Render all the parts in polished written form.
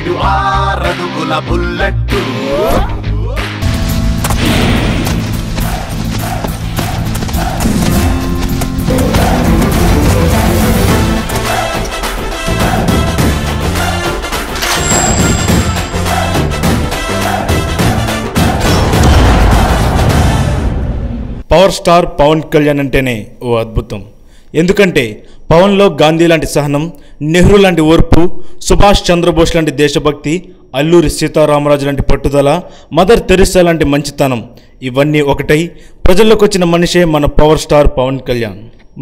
వీడు ఆరడుగుల bullet. Power star Pawan Kalyan అంటేనే ఓ అద్భుతం. ఎందుకంటే పవన్లో గాంధీ లాంటి సహనం, నెహ్రూ లాంటి ఓర్పు, సుభాష్ చంద్రబోస్ లాంటి దేశభక్తి, అల్లూరి సీతారామరాజు లాంటి పట్టుదల, మదర్ తెరిసా లాంటి మంచితనం ఇవన్నీ ఒకటై ప్రజల్లోకి వచ్చిన మనిషే మన పవర్ స్టార్ పవన్ కళ్యాణ్.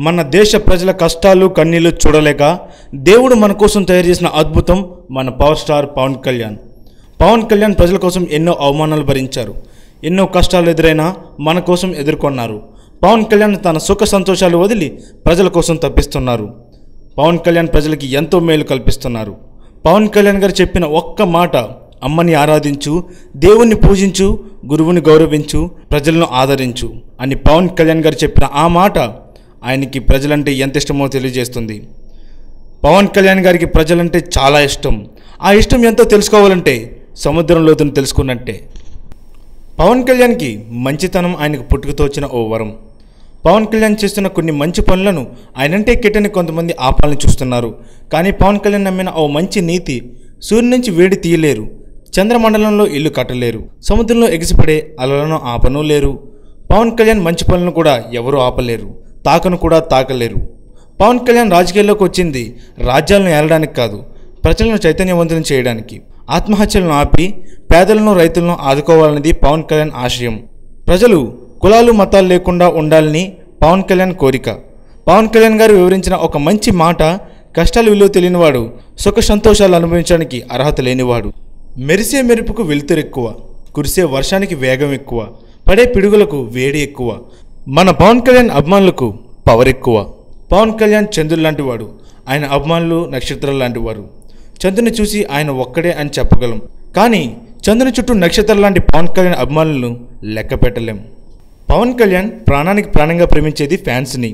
మన దేశ ప్రజల కష్టాలు కన్నీళ్లు చూడలేక దేవుడు మన కోసం తయారు చేసిన అద్భుతం మన పవర్ స్టార్ పవన్ కళ్యాణ్. పవన్ కళ్యాణ్ ప్రజల కోసం ఎన్నో అవమానాలు భరించారు, ఎన్నో కష్టాలు ఎదురైనా మన కోసం ఎదుర్కొన్నారు. పవన్ కళ్యాణ్ తన సుఖ సంతోషాలు వదిలి ప్రజల కోసం తప్పిస్తున్నారు. పవన్ కళ్యాణ్ ప్రజలకి ఎంతో మేలు కల్పిస్తున్నారు. పవన్ కళ్యాణ్ గారు చెప్పిన ఒక్క మాట, అమ్మని ఆరాధించు, దేవుణ్ణి పూజించు, గురువుని గౌరవించు, ప్రజలను ఆదరించు అని పవన్ కళ్యాణ్ గారు చెప్పిన ఆ మాట ఆయనకి ప్రజలంటే ఎంత ఇష్టమో తెలియజేస్తుంది. పవన్ కళ్యాణ్ గారికి ప్రజలంటే చాలా ఇష్టం. ఆ ఇష్టం ఎంతో తెలుసుకోవాలంటే సముద్రం లోతును తెలుసుకున్నట్టే. పవన్ కళ్యాణ్కి మంచితనం ఆయనకు పుట్టుకతో వచ్చిన ఓ వరం. పవన్ కళ్యాణ్ చేస్తున్న కొన్ని మంచి పనులను ఆయనంటే కిట్టని కొంతమంది ఆపాలని చూస్తున్నారు. కానీ పవన్ కళ్యాణ్ నమ్మిన ఓ మంచి నీతి, సూర్యుని నుంచి వేడి తీయలేరు, చంద్రమండలంలో ఇల్లు కట్టలేరు, సముద్రంలో ఎగిసిపడే అలలను ఆపను లేరు. పవన్ కళ్యాణ్ మంచి పనులను కూడా ఎవరూ ఆపలేరు, తాకను కూడా తాకలేరు. పవన్ కళ్యాణ్ రాజకీయాల్లోకి వచ్చింది రాజ్యాలను ఏలడానికి కాదు, ప్రజలను చైతన్యవంతులను చేయడానికి. ఆత్మహత్యలను ఆపి పేదలను రైతులను ఆదుకోవాలనేది పవన్ కళ్యాణ్ ఆశయం. ప్రజలు కులాలు మతాలు లేకుండా ఉండాలని పవన్ కళ్యాణ్ కోరిక. పవన్ కళ్యాణ్ గారు వివరించిన ఒక మంచి మాట, కష్టాలు విలువ తెలియనివాడు సుఖ సంతోషాలు అనుభవించడానికి అర్హత లేనివాడు. మెరిసే మెరుపుకు వెలుతురు ఎక్కువ, కురిసే వర్షానికి వేగం ఎక్కువ, పడే పిడుగులకు వేడి ఎక్కువ. మన పవన్ కళ్యాణ్ అభిమానులకు పవర్ ఎక్కువ. పవన్ కళ్యాణ్ చంద్రుడు లాంటి వాడు, ఆయన అభిమానులు నక్షత్రాలు లాంటి వారు. చంద్రుని చూసి ఆయన ఒక్కడే అని చెప్పగలం, కానీ చంద్రుని చుట్టూ నక్షత్రాలు లాంటి పవన్ కళ్యాణ్ అభిమానులను లెక్క పెట్టలేం. పవన్ కళ్యాణ్ ప్రాణానికి ప్రాణంగా ప్రేమించేది ఫ్యాన్స్ని.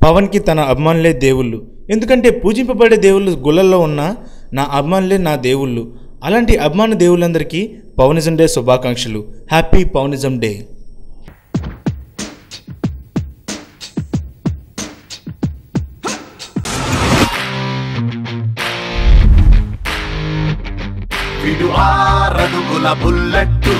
పవన్కి తన అభిమానులే దేవుళ్ళు. ఎందుకంటే పూజింపబడే దేవుళ్ళు గుళ్ళల్లో ఉన్న నా అభిమానులే నా దేవుళ్ళు. అలాంటి అభిమాన దేవుళ్ళందరికీ పవనిజం డే శుభాకాంక్షలు. Happy Pawanism day. వీడు ఆరడుగుల బుల్లెట్టు.